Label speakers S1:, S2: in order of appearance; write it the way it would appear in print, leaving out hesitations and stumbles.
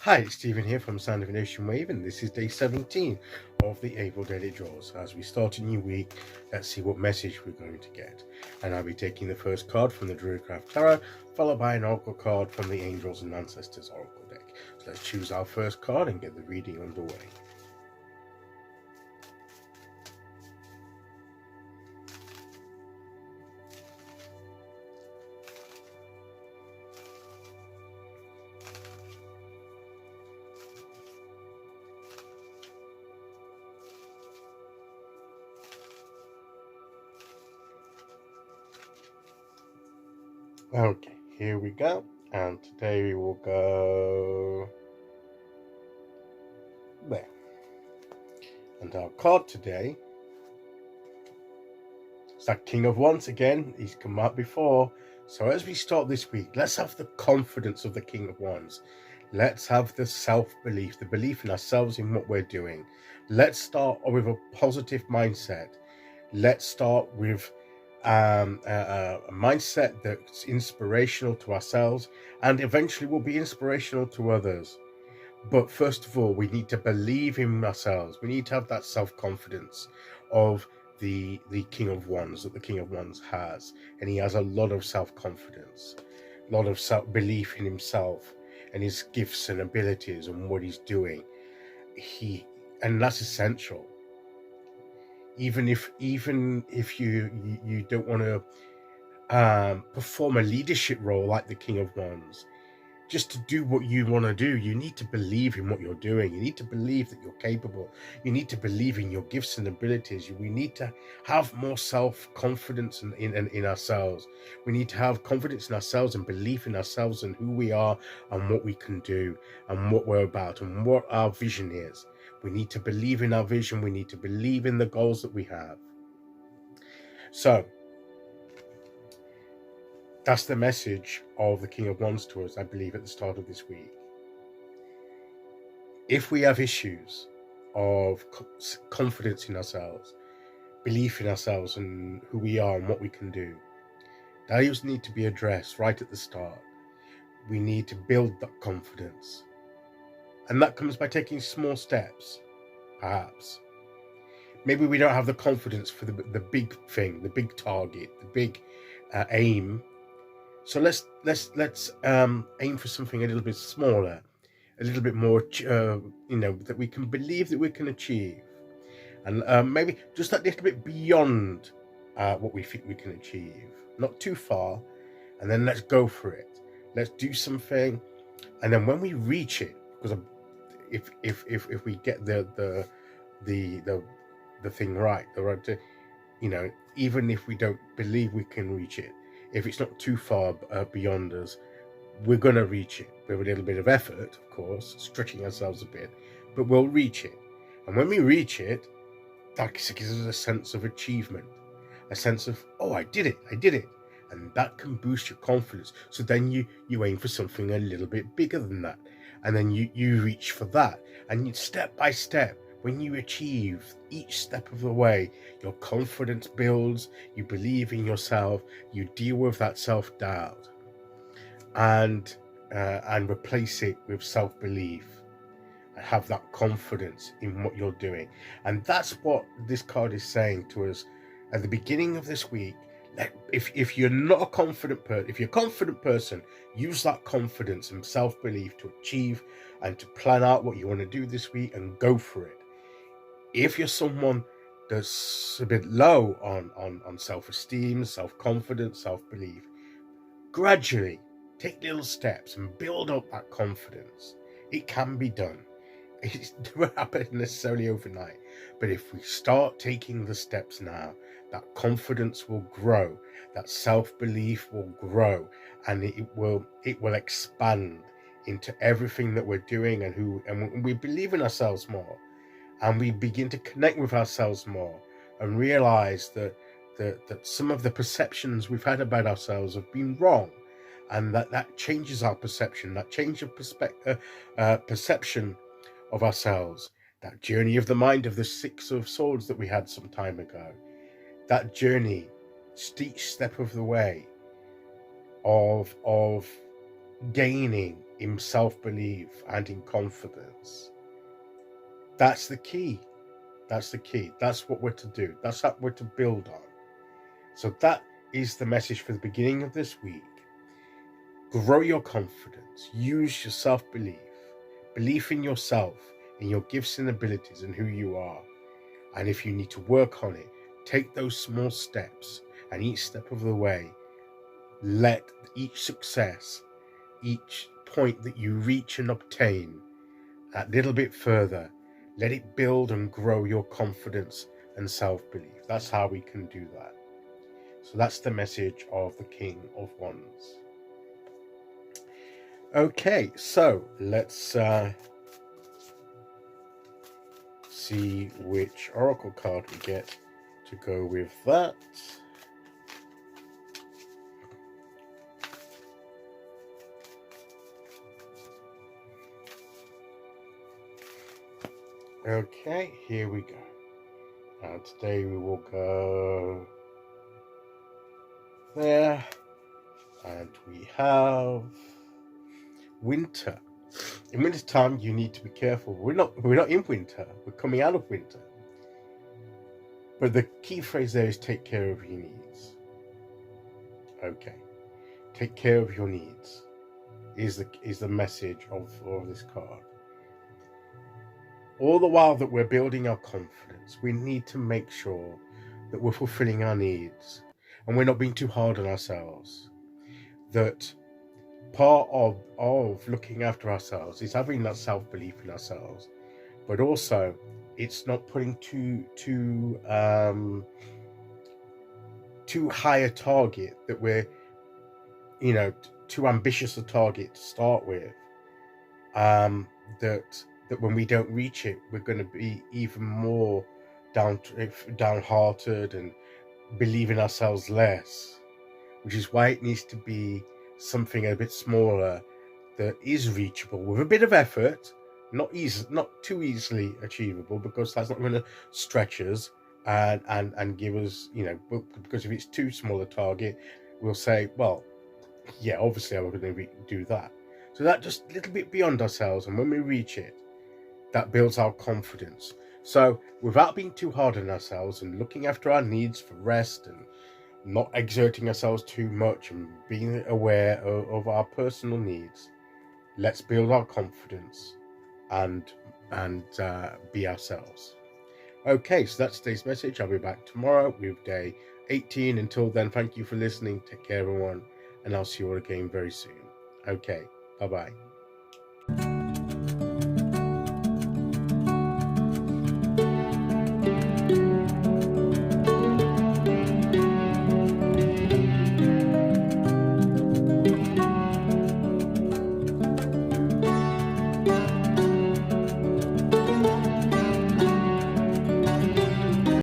S1: Hi, it's Stephen here from Sound of an Ocean Wave, and this is day 17 of the April Daily Draws. As we start a new week, let's see what message we're going to get. And I'll be taking the first card from the Druidcraft Tarot, followed by an Oracle card from the Angels and Ancestors Oracle deck. So let's choose our first card and get the reading underway. Okay, here we go, and today we will go there. And our card today is that King of Wands again. He's come out before. So as we start this week, let's have the confidence of the King of Wands. Let's have the self-belief, the belief in ourselves, in what we're doing. Let's start with a positive mindset. Let's start with a mindset that's inspirational to ourselves and eventually will be inspirational to others. But first of all, we need to believe in ourselves. We need to have that self-confidence of the King of Wands that the King of Wands has. And he has a lot of self-confidence, a lot of self-belief in himself and his gifts and abilities and what he's doing. And that's essential. Even if you don't want to perform a leadership role like the King of Wands, just to do what you want to do, you need to believe in what you're doing. You need to believe that you're capable. You need to believe in your gifts and abilities. We need to have more self-confidence in ourselves. We need to have confidence in ourselves and belief in ourselves and who we are and what we can do and what we're about and what our vision is. We need to believe in our vision. We need to believe in the goals that we have. So that's the message of the King of Wands to us, I believe, at the start of this week. If we have issues of confidence in ourselves, belief in ourselves and who we are and what we can do, those need to be addressed right at the start. We need to build that confidence. And that comes by taking small steps, perhaps. Maybe we don't have the confidence for the big thing, the big target, the big aim. So let's aim for something a little bit smaller, a little bit more, that we can believe that we can achieve, and maybe just that little bit beyond what we think we can achieve, not too far, and then let's go for it. Let's do something, and then when we reach it, because if we get the thing right, even if we don't believe we can reach it, if it's not too far beyond us, we're going to reach it with a little bit of effort, of course, stretching ourselves a bit, but we'll reach it. And when we reach it, that gives us a sense of achievement, a sense of, oh, I did it. And that can boost your confidence. So then you aim for something a little bit bigger than that. And then you reach for that. And step by step, when you achieve each step of the way, your confidence builds, you believe in yourself, you deal with that self-doubt, and replace it with self-belief, and have that confidence in what you're doing. And that's what this card is saying to us at the beginning of this week. If you're not a confident person, if you're a confident person, use that confidence and self-belief to achieve and to plan out what you want to do this week and go for it. If you're someone that's a bit low on self-esteem, self-confidence, self-belief, gradually take little steps and build up that confidence. It can be done. It won't happen necessarily overnight, but if we start taking the steps now, that confidence will grow, that self-belief will grow, and it will expand into everything that we're doing, and we believe in ourselves more, and we begin to connect with ourselves more, and realize that some of the perceptions we've had about ourselves have been wrong, and that changes our perception, that change of perception of ourselves, that journey of the mind of the Six of Swords that we had some time ago, that journey, each step of the way of gaining in self-belief and in confidence. That's the key. That's the key. That's what we're to do. That's what we're to build on. So that is the message for the beginning of this week. Grow your confidence. Use your self-belief. Belief in yourself, in your gifts and abilities and who you are. And if you need to work on it, take those small steps, and each step of the way, let each success, each point that you reach and obtain that little bit further, let it build and grow your confidence and self-belief. That's how we can do that. So that's the message of the King of Wands. Okay, so let's see which oracle card we get to go with that. Okay, here we go. And today we will go there, and we have winter. In winter time, you need to be careful. We're not in winter. We're coming out of winter. But the key phrase there is take care of your needs. Okay, take care of your needs is the message of this card. All the while that we're building our confidence, we need to make sure that we're fulfilling our needs and we're not being too hard on ourselves. That part of looking after ourselves is having that self-belief in ourselves, but also it's not putting too high a target, that we're too ambitious a target to start with, that when we don't reach it, we're going to be even more downhearted and believe in ourselves less, which is why it needs to be something a bit smaller that is reachable with a bit of effort, not too easily achievable, because that's not going to stretch us and give us, because if it's too small a target, we'll say, well, yeah, obviously I'm going to do that. So that just a little bit beyond ourselves, and when we reach it, that builds our confidence. So without being too hard on ourselves and looking after our needs for rest and not exerting ourselves too much and being aware of our personal needs, let's build our confidence and be ourselves. Okay, so that's today's message. I'll be back tomorrow with day 18. Until then, thank you for listening. Take care, everyone, and I'll see you all again very soon. Okay, bye-bye.